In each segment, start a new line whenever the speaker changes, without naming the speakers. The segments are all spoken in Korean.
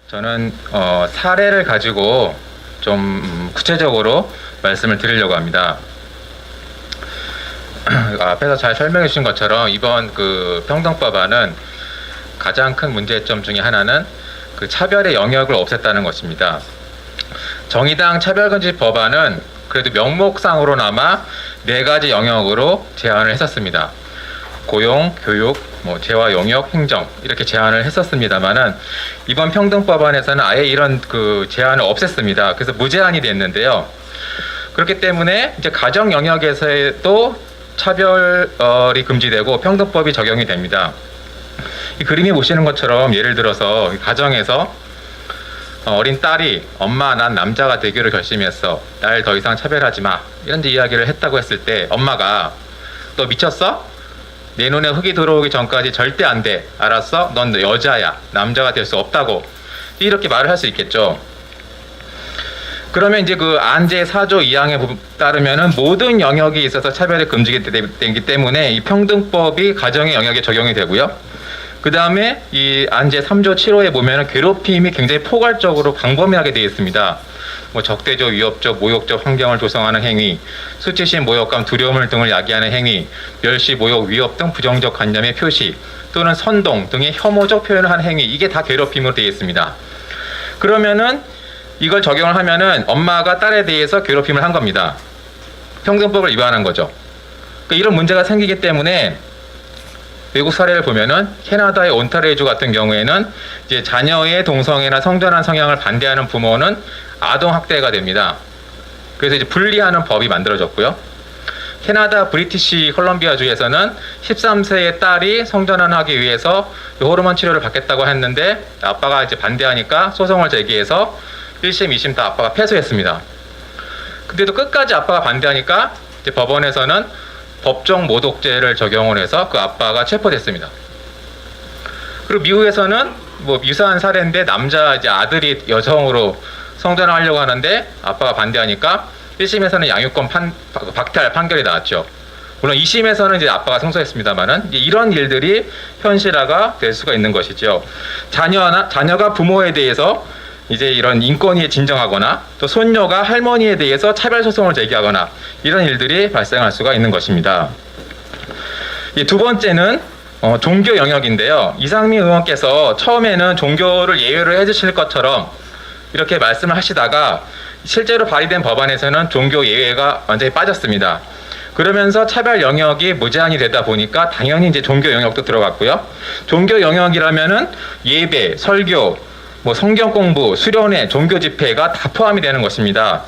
저는 사례를 가지고 좀 구체적으로 말씀을 드리려고 합니다. 앞에서 잘 설명해 주신 것처럼 이번 그 평등법안은 가장 큰 문제점 중에 하나는 그 차별의 영역을 없앴다는 것입니다. 정의당 차별금지 법안은 그래도 명목상으로나마 4가지 영역으로 제한을 했었습니다. 고용, 교육, 재화, 용역, 행정 이렇게 제한을 했었습니다만은 이번 평등법안에서는 아예 이런 그 제한을 없앴습니다. 그래서 무제한이 됐는데요. 그렇기 때문에 이제 가정 영역에서도 차별이 금지되고 평등법이 적용이 됩니다. 이 그림에 보시는 것처럼 예를 들어서 가정에서 어린 딸이 엄마 난 남자가 되기로 결심했어. 날 더 이상 차별하지 마. 이런 이야기를 했다고 했을 때 엄마가 너 미쳤어? 내 눈에 흙이 들어오기 전까지 절대 안 돼. 알았어? 넌 여자야. 남자가 될 수 없다고. 이렇게 말을 할 수 있겠죠. 그러면 이제 그 안제 4조 2항에 따르면은 모든 영역이 있어서 차별이 금지되기 때문에 이 평등법이 가정의 영역에 적용이 되고요. 그 다음에 이 안제 3조 7호에 보면은 괴롭힘이 굉장히 포괄적으로 광범위하게 되어 있습니다. 적대적, 위협적, 모욕적 환경을 조성하는 행위, 수치심, 모욕감, 두려움 등을 야기하는 행위, 멸시, 모욕, 위협 등 부정적 관념의 표시 또는 선동 등의 혐오적 표현을 하는 행위, 이게 다 괴롭힘으로 되어 있습니다. 그러면은 이걸 적용을 하면은 엄마가 딸에 대해서 괴롭힘을 한 겁니다. 평등법을 위반한 거죠. 그러니까 이런 문제가 생기기 때문에 외국 사례를 보면은 캐나다의 온타리오주 같은 경우에는 이제 자녀의 동성애나 성전환 성향을 반대하는 부모는 아동 학대가 됩니다. 그래서 이제 분리하는 법이 만들어졌고요. 캐나다 브리티시 콜럼비아주에서는 13세의 딸이 성전환하기 위해서 호르몬 치료를 받겠다고 했는데 아빠가 이제 반대하니까 소송을 제기해서 1심, 2심 다 아빠가 패소했습니다. 근데도 끝까지 아빠가 반대하니까 이제 법원에서는 법정 모독죄를 적용을 해서 그 아빠가 체포됐습니다. 그리고 미국에서는 유사한 사례인데 남자 이제 아들이 여성으로 성전환하려고 하는데 아빠가 반대하니까 1심에서는 양육권 박탈 판결이 나왔죠. 물론 2심에서는 이제 아빠가 승소했습니다만은 이런 일들이 현실화가 될 수가 있는 것이죠. 자녀가 부모에 대해서 이제 이런 인권위에 진정하거나 또 손녀가 할머니에 대해서 차별 소송을 제기하거나 이런 일들이 발생할 수가 있는 것입니다. 두 번째는 종교 영역인데요. 이상민 의원께서 처음에는 종교를 예외로 해주실 것처럼 이렇게 말씀을 하시다가 실제로 발의된 법안에서는 종교 예외가 완전히 빠졌습니다. 그러면서 차별 영역이 무제한이 되다 보니까 당연히 이제 종교 영역도 들어갔고요. 종교 영역이라면은 예배, 설교, 성경 공부, 수련회, 종교 집회가 다 포함이 되는 것입니다.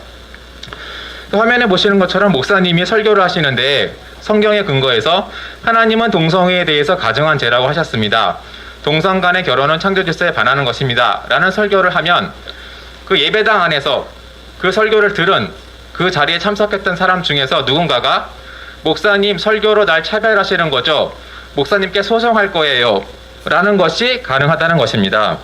화면에 보시는 것처럼 목사님이 설교를 하시는데 성경에 근거해서 하나님은 동성애에 대해서 가정한 죄라고 하셨습니다. 동성 간의 결혼은 창조 질서에 반하는 것입니다. 라는 설교를 하면 그 예배당 안에서 그 설교를 들은 그 자리에 참석했던 사람 중에서 누군가가 목사님 설교로 날 차별하시는 거죠. 목사님께 소송할 거예요. 라는 것이 가능하다는 것입니다.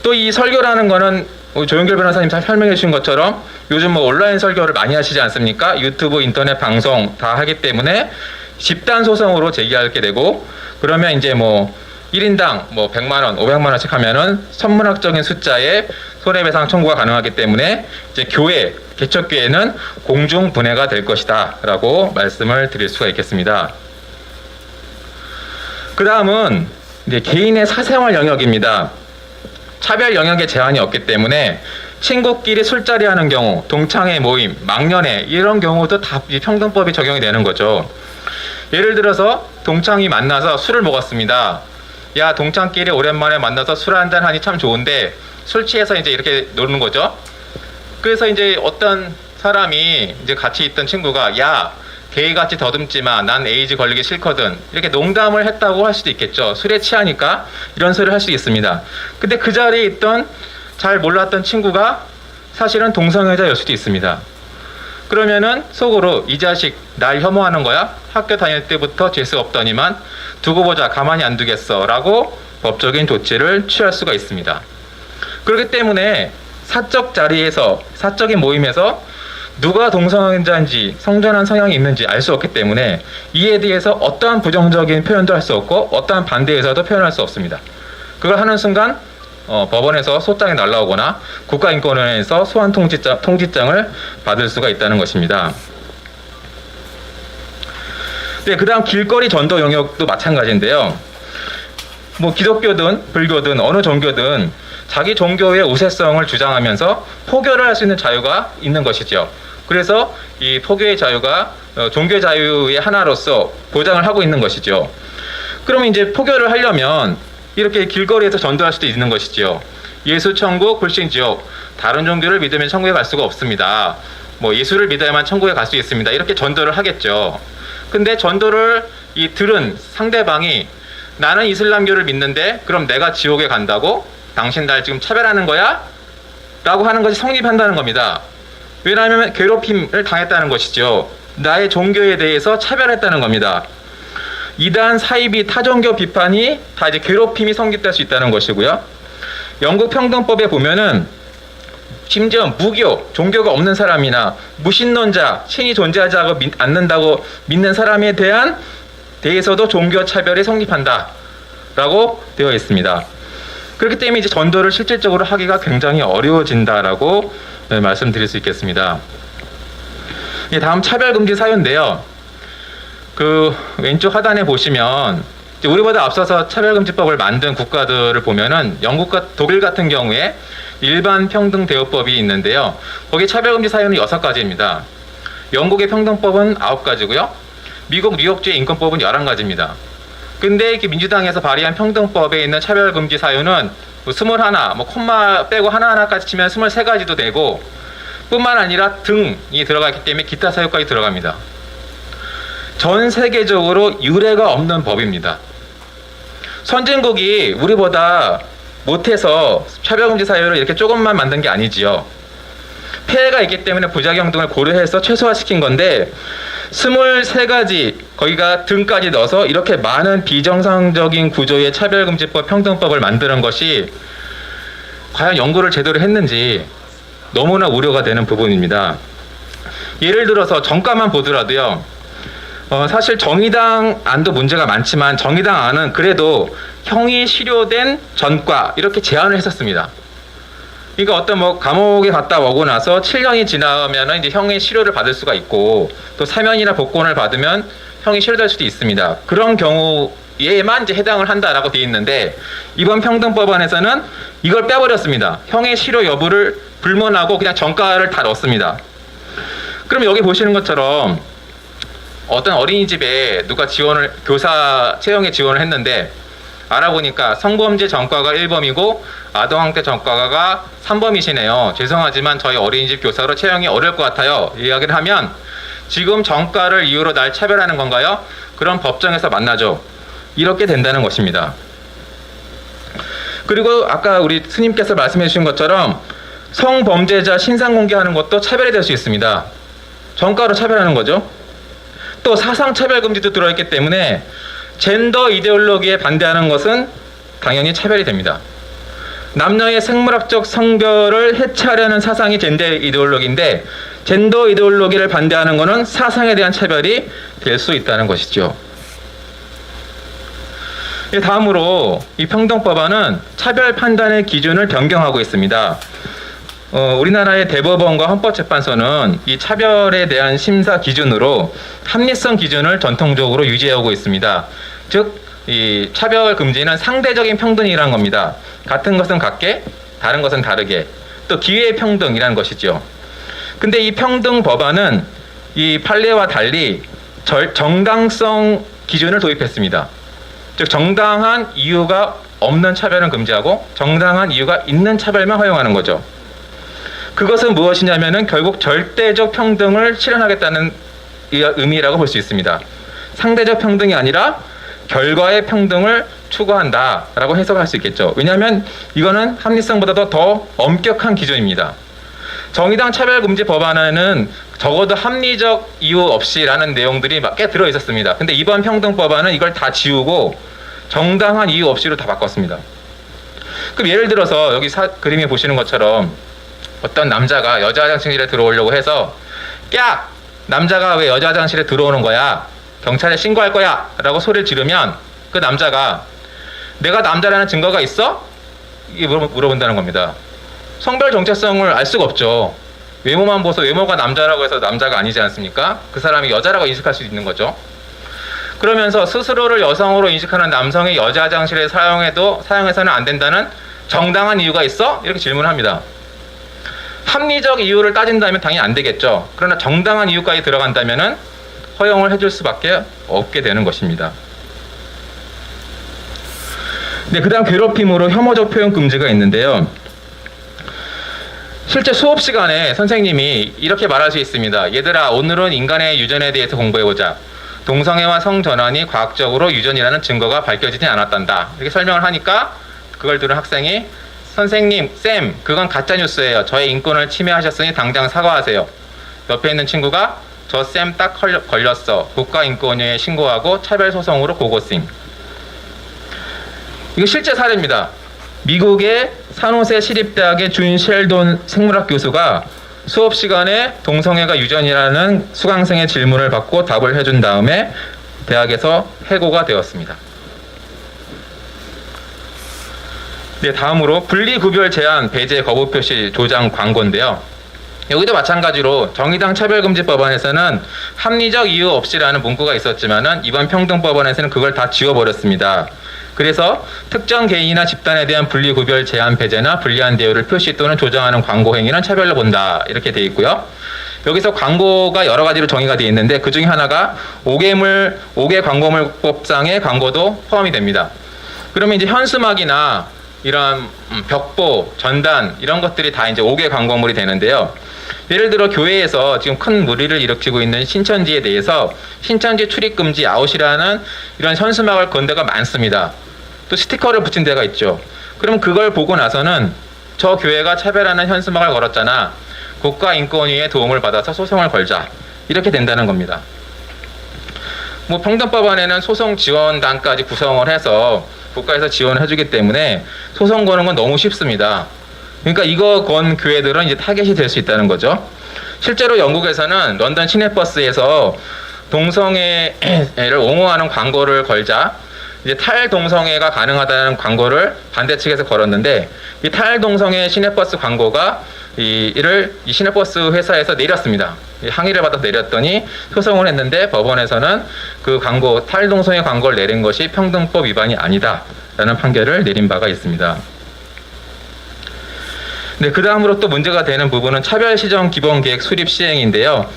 또 이 설교라는 거는 조영길 변호사님 잘 설명해 주신 것처럼 요즘 온라인 설교를 많이 하시지 않습니까? 유튜브, 인터넷 방송 다 하기 때문에 집단 소송으로 제기하게 되고 그러면 이제 1인당 100만 원, 500만 원씩 하면은 천문학적인 숫자의 손해배상 청구가 가능하기 때문에 이제 개척교회는 공중분해가 될 것이다 라고 말씀을 드릴 수가 있겠습니다. 그 다음은 이제 개인의 사생활 영역입니다. 차별 영역에 제한이 없기 때문에 친구끼리 술자리 하는 경우, 동창회 모임, 망연회 이런 경우도 다 평등법이 적용이 되는 거죠. 예를 들어서 동창이 만나서 술을 먹었습니다. 야, 동창끼리 오랜만에 만나서 술 한잔 하니 참 좋은데 술 취해서 이제 이렇게 노는 거죠. 그래서 이제 어떤 사람이 이제 같이 있던 친구가 야, 게이같이 더듬지 마. 난 에이즈 걸리기 싫거든. 이렇게 농담을 했다고 할 수도 있겠죠. 술에 취하니까 이런 소리를 할 수 있습니다. 근데 그 자리에 있던 잘 몰랐던 친구가 사실은 동성애자일 수도 있습니다. 그러면은 속으로 이 자식 날 혐오하는 거야? 학교 다닐 때부터 재수 없더니만 두고 보자 가만히 안 두겠어 라고 법적인 조치를 취할 수가 있습니다. 그렇기 때문에 사적 자리에서 사적인 모임에서 누가 동성애자인지 성전환 성향이 있는지 알 수 없기 때문에 이에 대해서 어떠한 부정적인 표현도 할 수 없고 어떠한 반대 의사도 표현할 수 없습니다. 그걸 하는 순간 법원에서 소장이 날라오거나 국가인권원에서 소환 통지장을 받을 수가 있다는 것입니다. 네, 그다음 길거리 전도 영역도 마찬가지인데요. 뭐 기독교든 불교든 어느 종교든 자기 종교의 우세성을 주장하면서 포교를 할 수 있는 자유가 있는 것이죠. 그래서 이 포교의 자유가 종교 자유의 하나로서 보장을 하고 있는 것이죠. 그러면 이제 포교를 하려면 이렇게 길거리에서 전도할 수도 있는 것이죠. 예수 천국, 불신 지옥, 다른 종교를 믿으면 천국에 갈 수가 없습니다. 뭐 예수를 믿어야만 천국에 갈 수 있습니다. 이렇게 전도를 하겠죠. 근데 전도를 들은 상대방이 나는 이슬람교를 믿는데 그럼 내가 지옥에 간다고? 당신 날 지금 차별하는 거야? 라고 하는 것이 성립한다는 겁니다. 왜냐하면 괴롭힘을 당했다는 것이죠. 나의 종교에 대해서 차별했다는 겁니다. 이단, 사이비, 타종교 비판이 다 이제 괴롭힘이 성립될 수 있다는 것이고요. 영국 평등법에 보면은 심지어 무교, 종교가 없는 사람이나 무신론자, 신이 존재하지 않는다고 믿는 사람에 대해서도 종교 차별이 성립한다 라고 되어 있습니다. 그렇기 때문에 이제 전도를 실질적으로 하기가 굉장히 어려워진다라고 말씀드릴 수 있겠습니다. 다음 차별금지 사유인데요. 그 왼쪽 하단에 보시면 우리보다 앞서서 차별금지법을 만든 국가들을 보면은 영국과 독일 같은 경우에 일반 평등대우법이 있는데요. 거기 차별금지 사유는 6가지입니다. 영국의 평등법은 9가지고요. 미국 뉴욕주의 인권법은 11가지입니다. 근데 이렇게 민주당에서 발의한 평등법에 있는 차별금지 사유는 21, 뭐 콤마 빼고 하나하나까지 치면 23가지도 되고 뿐만 아니라 등이 들어가기 때문에 기타 사유까지 들어갑니다. 전 세계적으로 유례가 없는 법입니다. 선진국이 우리보다 못해서 차별금지 사유를 이렇게 조금만 만든 게 아니지요. 폐해가 있기 때문에 부작용 등을 고려해서 최소화시킨 건데 23가지 거기가 등까지 넣어서 이렇게 많은 비정상적인 구조의 차별금지법, 평등법을 만드는 것이 과연 연구를 제대로 했는지 너무나 우려가 되는 부분입니다. 예를 들어서 정가만 보더라도요. 사실 정의당 안도 문제가 많지만 정의당 안은 그래도 형이 실효된 전과 이렇게 제한을 했었습니다. 그러니까 어떤 뭐 감옥에 갔다 오고 나서 7년이 지나면 이제 형의 실효를 받을 수가 있고 또 사면이나 복권을 받으면 형이 실효될 수도 있습니다. 그런 경우에만 이제 해당을 한다라고 되어 있는데 이번 평등법안에서는 이걸 빼버렸습니다. 형의 실효 여부를 불문하고 그냥 정가를 다 넣었습니다. 그럼 여기 보시는 것처럼 어떤 어린이집에 누가 교사 채용에 지원을 했는데 알아보니까 성범죄 전과가 1범이고 아동학대 전과가 3범이시네요. 죄송하지만 저희 어린이집 교사로 채용이 어려울 것 같아요. 이야기를 하면 지금 전과를 이유로 날 차별하는 건가요? 그럼 법정에서 만나죠. 이렇게 된다는 것입니다. 그리고 아까 우리 스님께서 말씀해 주신 것처럼 성범죄자 신상 공개하는 것도 차별이 될 수 있습니다. 전과로 차별하는 거죠. 또 사상차별금지도 들어있기 때문에 젠더 이데올로기에 반대하는 것은 당연히 차별이 됩니다. 남녀의 생물학적 성별을 해체하려는 사상이 젠더 이데올로기인데 젠더 이데올로기를 반대하는 것은 사상에 대한 차별이 될 수 있다는 것이죠. 다음으로 이 평등법안은 차별 판단의 기준을 변경하고 있습니다. 우리나라의 대법원과 헌법재판소는 이 차별에 대한 심사 기준으로 합리성 기준을 전통적으로 유지하고 있습니다. 즉, 이 차별 금지는 상대적인 평등이라는 겁니다. 같은 것은 같게, 다른 것은 다르게, 또 기회 평등이라는 것이죠. 근데 이 평등 법안은 이 판례와 달리 정당성 기준을 도입했습니다. 즉, 정당한 이유가 없는 차별은 금지하고 정당한 이유가 있는 차별만 허용하는 거죠. 그것은 무엇이냐면은 결국 절대적 평등을 실현하겠다는 의미라고 볼 수 있습니다. 상대적 평등이 아니라 결과의 평등을 추구한다라고 해석할 수 있겠죠. 왜냐하면 이거는 합리성보다도 더 엄격한 기준입니다. 정의당 차별금지 법안에는 적어도 합리적 이유 없이라는 내용들이 꽤 들어 있었습니다. 근데 이번 평등법안은 이걸 다 지우고 정당한 이유 없이로 다 바꿨습니다. 그럼 예를 들어서 여기 그림에 보시는 것처럼 어떤 남자가 여자 화장실에 들어오려고 해서 야! 남자가 왜 여자 화장실에 들어오는 거야? 경찰에 신고할 거야! 라고 소리를 지르면 그 남자가 내가 남자라는 증거가 있어? 이게 물어본다는 겁니다. 성별 정체성을 알 수가 없죠. 외모만 보서 외모가 남자라고 해서 남자가 아니지 않습니까? 그 사람이 여자라고 인식할 수 있는 거죠. 그러면서 스스로를 여성으로 인식하는 남성이 여자 화장실에 사용해서는 안 된다는 정당한 이유가 있어? 이렇게 질문합니다. 합리적 이유를 따진다면 당연히 안 되겠죠. 그러나 정당한 이유까지 들어간다면은 허용을 해줄 수밖에 없게 되는 것입니다. 네, 그 다음 괴롭힘으로 혐오적 표현 금지가 있는데요. 실제 수업 시간에 선생님이 이렇게 말할 수 있습니다. 얘들아, 오늘은 인간의 유전에 대해서 공부해보자. 동성애와 성전환이 과학적으로 유전이라는 증거가 밝혀지지 않았단다. 이렇게 설명을 하니까 그걸 들은 학생이 선생님, 쌤, 그건 가짜뉴스예요. 저의 인권을 침해하셨으니 당장 사과하세요. 옆에 있는 친구가 저 쌤 딱 걸렸어. 국가인권위에 신고하고 차별소송으로 고고싱. 이거 실제 사례입니다. 미국의 산호세 시립대학의 준 셸돈 생물학 교수가 수업 시간에 동성애가 유전이라는 수강생의 질문을 받고 답을 해준 다음에 대학에서 해고가 되었습니다. 네, 다음으로 분리구별 제한 배제 거부 표시 조장 광고인데요. 여기도 마찬가지로 정의당 차별금지법안에서는 합리적 이유 없이라는 문구가 있었지만은 이번 평등법안에서는 그걸 다 지워버렸습니다. 그래서 특정 개인이나 집단에 대한 분리구별 제한 배제나 불리한 대우를 표시 또는 조장하는 광고 행위는 차별로 본다. 이렇게 되어 있고요. 여기서 광고가 여러 가지로 정의가 되어 있는데 그 중에 하나가 5개 광고물법상의 광고도 포함이 됩니다. 그러면 이제 현수막이나 이런 벽보, 전단 이런 것들이 다 이제 5개 광고물이 되는데요. 예를 들어 교회에서 지금 큰 무리를 일으키고 있는 신천지에 대해서 신천지 출입금지 아웃이라는 이런 현수막을 건 데가 많습니다. 또 스티커를 붙인 데가 있죠. 그럼 그걸 보고 나서는 저 교회가 차별하는 현수막을 걸었잖아. 국가인권위의 도움을 받아서 소송을 걸자. 이렇게 된다는 겁니다. 뭐 평등법안에는 소송 지원단까지 구성을 해서 국가에서 지원을 해주기 때문에 소송 거는 건 너무 쉽습니다. 그러니까 이거 건 교회들은 이제 타겟이 될 수 있다는 거죠. 실제로 영국에서는 런던 시내버스에서 동성애를 옹호하는 광고를 걸자 이제 탈동성애가 가능하다는 광고를 반대 측에서 걸었는데 이 탈동성애 시내버스 광고가 이 시내버스 회사에서 내렸습니다. 항의를 받아서 내렸더니 소송을 했는데 법원에서는 그 광고 탈동성애 광고를 내린 것이 평등법 위반이 아니다라는 판결을 내린 바가 있습니다. 네, 그 다음으로 또 문제가 되는 부분은 차별시정 기본계획 수립 시행인데요.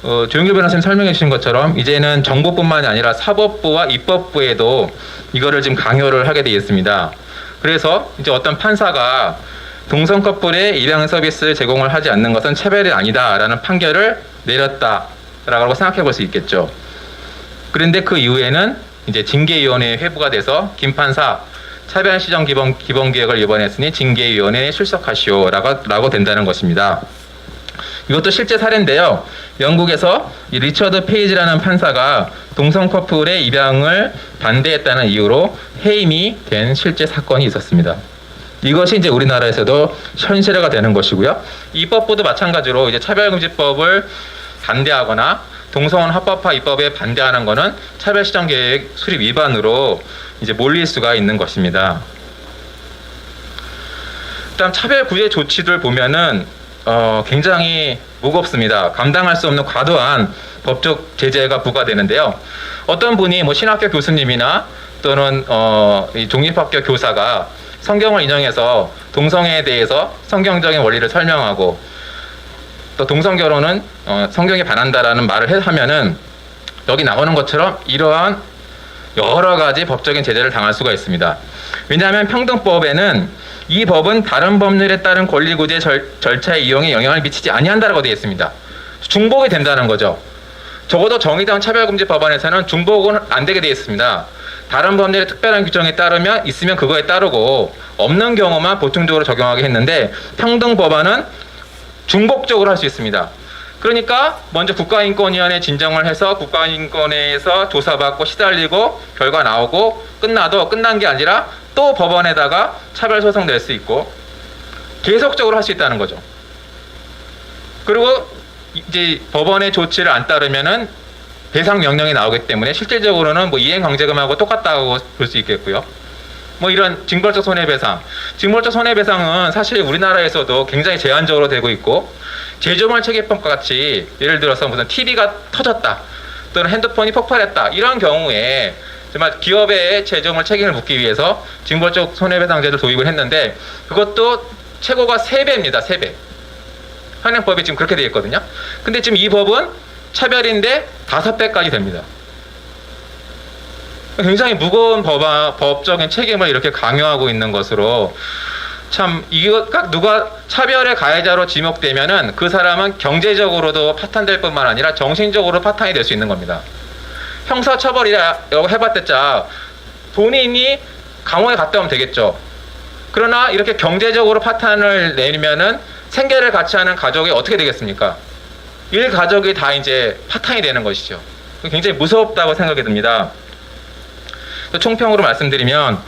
조영길 변호사님 설명해 주신 것처럼 이제는 정부뿐만이 아니라 사법부와 입법부에도 이거를 지금 강요를 하게 되어 있습니다. 그래서 이제 어떤 판사가 동성 커플의 입양 서비스를 제공을 하지 않는 것은 차별이 아니다라는 판결을 내렸다라고 생각해 볼 수 있겠죠. 그런데 그 이후에는 이제 징계위원회에 회부가 돼서 김 판사 차별시정 기본계획을 위반했으니 징계위원회에 출석하시오라고 된다는 것입니다. 이것도 실제 사례인데요. 영국에서 이 리처드 페이지라는 판사가 동성 커플의 입양을 반대했다는 이유로 해임이 된 실제 사건이 있었습니다. 이것이 이제 우리나라에서도 현실화가 되는 것이고요. 입법부도 마찬가지로 이제 차별금지법을 반대하거나 동성혼 합법화 입법에 반대하는 것은 차별시정계획 수립 위반으로 이제 몰릴 수가 있는 것입니다. 일단 차별구제 조치들 보면은 굉장히 무겁습니다. 감당할 수 없는 과도한 법적 제재가 부과되는데요. 어떤 분이 뭐 신학교 교수님이나 또는 이 종립학교 교사가 성경을 인용해서 동성애에 대해서 성경적인 원리를 설명하고 또 동성결혼은 성경에 반한다라는 말을 하면은 여기 나오는 것처럼 이러한 여러 가지 법적인 제재를 당할 수가 있습니다. 왜냐하면 평등법에는 이 법은 다른 법률에 따른 권리구제 절차의 이용에 영향을 미치지 아니한다라고 되어 있습니다. 중복이 된다는 거죠. 적어도 정의당 차별금지 법안에서는 중복은 안 되게 되어 있습니다. 다른 법률의 특별한 규정에 따르면 있으면 그거에 따르고 없는 경우만 보충적으로 적용하게 했는데 평등법안은 중복적으로 할 수 있습니다. 그러니까 먼저 국가인권위원회에 진정을 해서 국가인권회에서 조사받고 시달리고 결과 나오고 끝나도 끝난 게 아니라 또 법원에다가 차별소송 낼 수 있고 계속적으로 할 수 있다는 거죠. 그리고 이제 법원의 조치를 안 따르면은 배상 명령이 나오기 때문에 실질적으로는 뭐 이행강제금하고 똑같다고 볼 수 있겠고요. 뭐 이런 징벌적 손해배상. 징벌적 손해배상은 사실 우리나라에서도 굉장히 제한적으로 되고 있고, 제조물 체계법과 같이 예를 들어서 무슨 TV가 터졌다 또는 핸드폰이 폭발했다 이런 경우에 정말 기업의 제조물 책임을 묻기 위해서 징벌적 손해배상제를 도입을 했는데, 그것도 최고가 3배입니다. 3배. 현행법이 지금 그렇게 되어 있거든요. 근데 지금 이 법은 차별인데 5배까지 됩니다. 굉장히 무거운 법적인 책임을 이렇게 강요하고 있는 것으로, 참 이거 각 누가 차별의 가해자로 지목되면은 그 사람은 경제적으로도 파탄될 뿐만 아니라 정신적으로 파탄이 될 수 있는 겁니다. 형사처벌이라고 해봤자 본인이 감옥에 갔다 오면 되겠죠. 그러나 이렇게 경제적으로 파탄을 내리면은 생계를 같이 하는 가족이 어떻게 되겠습니까? 일 가족이 다 이제 파탄이 되는 것이죠. 굉장히 무섭다고 생각이 듭니다. 총평으로 말씀드리면,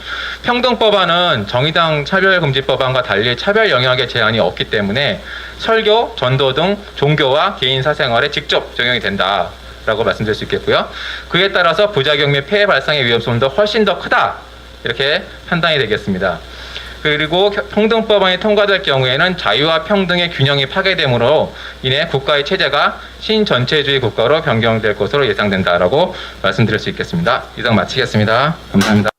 평등법안은 정의당 차별금지법안과 달리 차별 영역의 제한이 없기 때문에 설교, 전도 등 종교와 개인 사생활에 직접 적용이 된다라고 말씀드릴 수 있겠고요. 그에 따라서 부작용 및 폐해 발생의 위험성도 훨씬 더 크다, 이렇게 판단이 되겠습니다. 그리고 평등법안이 통과될 경우에는 자유와 평등의 균형이 파괴됨으로 인해 국가의 체제가 신전체주의 국가로 변경될 것으로 예상된다라고 말씀드릴 수 있겠습니다. 이상 마치겠습니다. 감사합니다.